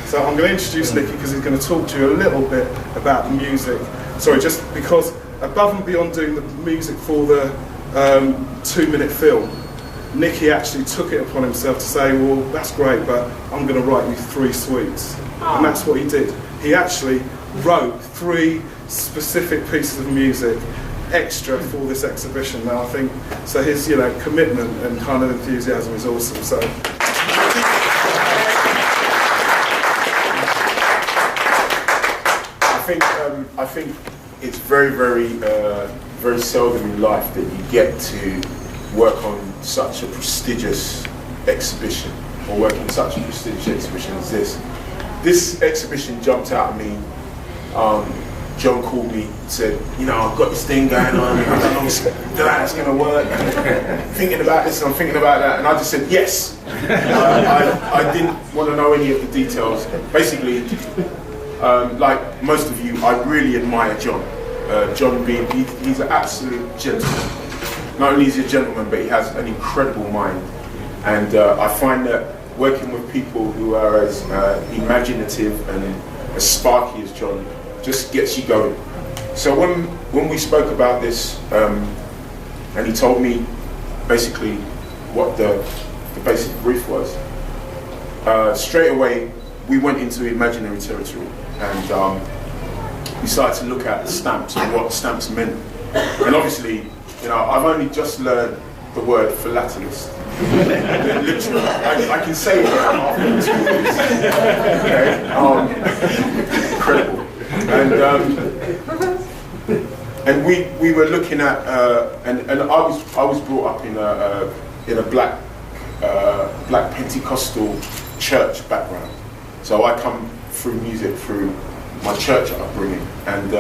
So I'm going to introduce Nicky because he's going to talk to you a little bit about the music. Sorry, just because above and beyond doing the music for the 2-minute film, Nicky actually took it upon himself to say, well, that's great, but I'm going to write you 3 suites. And that's what he did. He actually wrote 3 specific pieces of music extra for this exhibition. Now I think, so his commitment and kind of enthusiasm is awesome. So. I think it's very, very, very seldom in life that you get to work on such a prestigious exhibition, or work in such a prestigious exhibition as this. This exhibition jumped out at me. John called me, said, I've got this thing going on, I don't know if that's going to work. I'm thinking about this and I'm thinking about that, and I just said yes. I didn't want to know any of the details. Basically, like most of you, I really admire John. John being, he's an absolute gentleman. Not only is he a gentleman, but he has an incredible mind. And I find that working with people who are as imaginative and as sparky as John just gets you going. So when we spoke about this, and he told me basically what the basic brief was, straight away we went into imaginary territory, and we started to look at the stamps and what stamps meant. And obviously, I've only just learned the word philatelist. Literally, I can say it after 2 weeks. Okay. Incredible. And we were looking at and I was brought up in a black Pentecostal church background. So I come through music through my church upbringing, and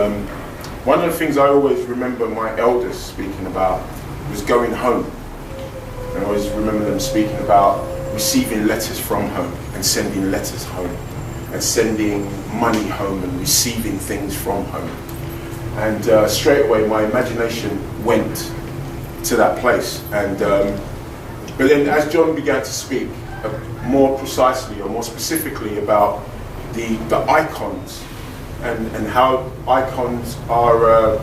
one of the things I always remember my elders speaking about was going home. And I always remember them speaking about receiving letters from home and sending letters home, and sending money home and receiving things from home. And straight away my imagination went to that place. And but then as John began to speak more precisely or more specifically about the icons and how icons are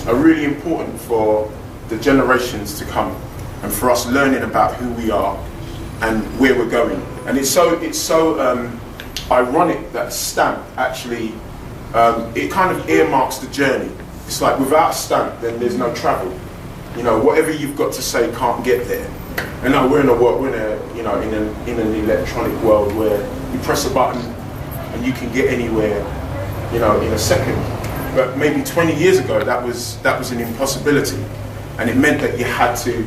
really important for the generations to come, and for us learning about who we are and where we're going. And it's so ironic that stamp actually, it kind of earmarks the journey. It's like without a stamp, then there's no travel. Whatever you've got to say can't get there. And now we're in an electronic world where you press a button and you can get anywhere, in a second. But maybe 20 years ago, that was an impossibility, and it meant that you had to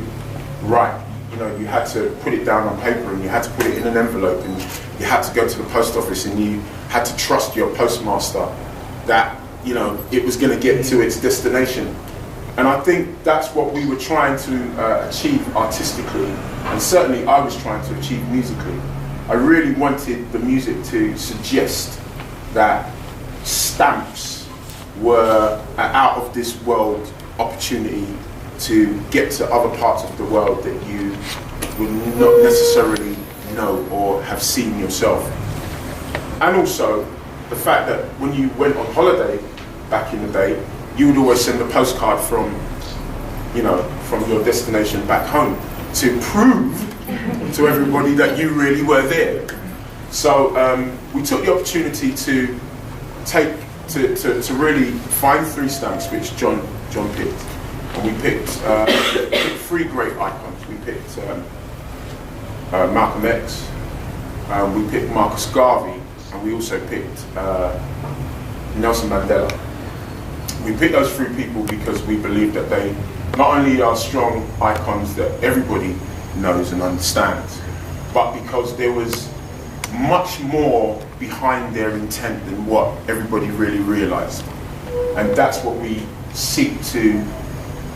write. You had to put it down on paper, and you had to put it in an envelope, and you had to go to the post office, and you had to trust your postmaster that it was going to get to its destination. And I think that's what we were trying to achieve artistically, and certainly I was trying to achieve musically. I really wanted the music to suggest that stamps were an out of this world opportunity to get to other parts of the world that you would not necessarily know or have seen yourself. And also the fact that when you went on holiday back in the day, you would always send a postcard from your destination back home to prove to everybody that you really were there. So we took the opportunity to really find 3 stamps which John picked. And we picked 3 great icons. We picked Malcolm X, we picked Marcus Garvey, and we also picked Nelson Mandela. We picked those 3 people because we believe that they not only are strong icons that everybody knows and understands, but because there was much more behind their intent than what everybody really realized. And that's what we seek to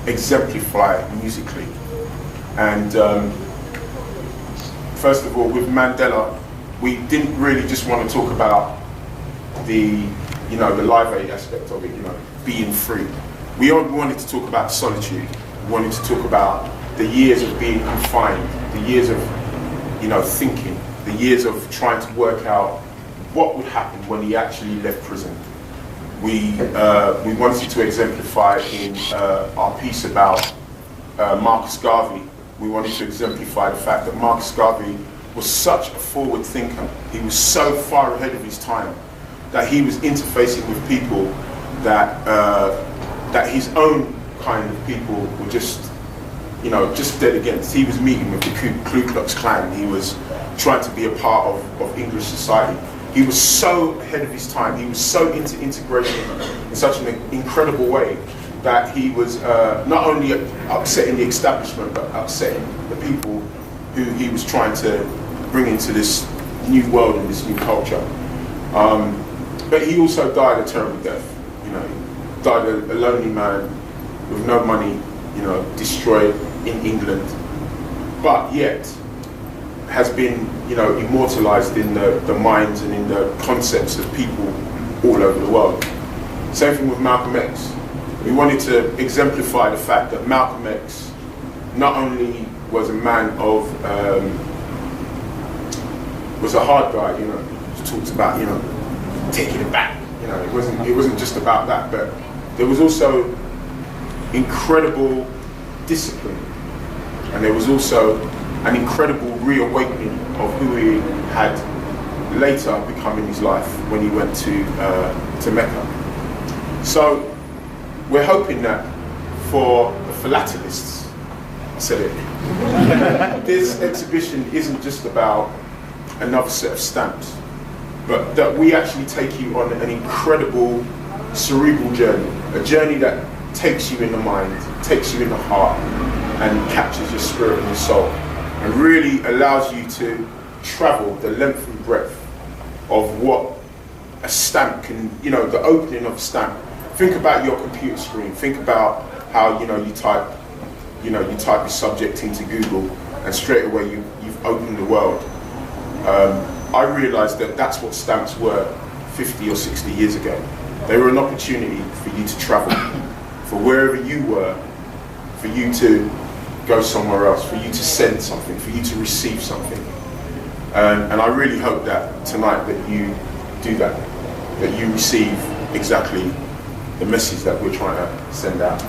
exemplify musically. And first of all, with Mandela, we didn't really just want to talk about the live aid aspect of it, being free. We wanted to talk about solitude. We wanted to talk about the years of being confined, the years of thinking, the years of trying to work out what would happen when he actually left prison. We wanted to exemplify in our piece about Marcus Garvey. We wanted to exemplify the fact that Marcus Garvey was such a forward thinker. He was so far ahead of his time that he was interfacing with people that that his own kind of people were just, you know, just dead against. He was meeting with the Ku Klux Klan. He was trying to be a part of English society. He was so ahead of his time. He was so into integration in such an incredible way that he was not only upsetting the establishment, but upsetting the people who he was trying to bring into this new world and this new culture. But he also died a terrible death. You know, he died a lonely man with no money, you know, destroyed in England, but yet has been, you know, immortalized in the minds and in the concepts of people all over the world. Same thing with Malcolm X. We wanted to exemplify the fact that Malcolm X not only was a man of, was a hard guy, you know, he talks about, you know, taking it back. You know, it wasn't just about that, but there was also incredible discipline, and there was also an incredible reawakening of who he had later become in his life when he went to Mecca. So we're hoping that for the philatelists, I said it, this exhibition isn't just about another set of stamps, but that we actually take you on an incredible cerebral journey, a journey that takes you in the mind, takes you in the heart, and captures your spirit and your soul, and really allows you to travel the length and breadth of what a stamp can, you know, the opening of a stamp. Think about your computer screen, think about how, you know, you type your subject into Google, and straight away you've opened the world. I realised that that's what stamps were 50 or 60 years ago. They were an opportunity for you to travel, for wherever you were, for you to go somewhere else, for you to send something, for you to receive something. And I really hope that tonight that you do that you receive exactly the message that we're trying to send out.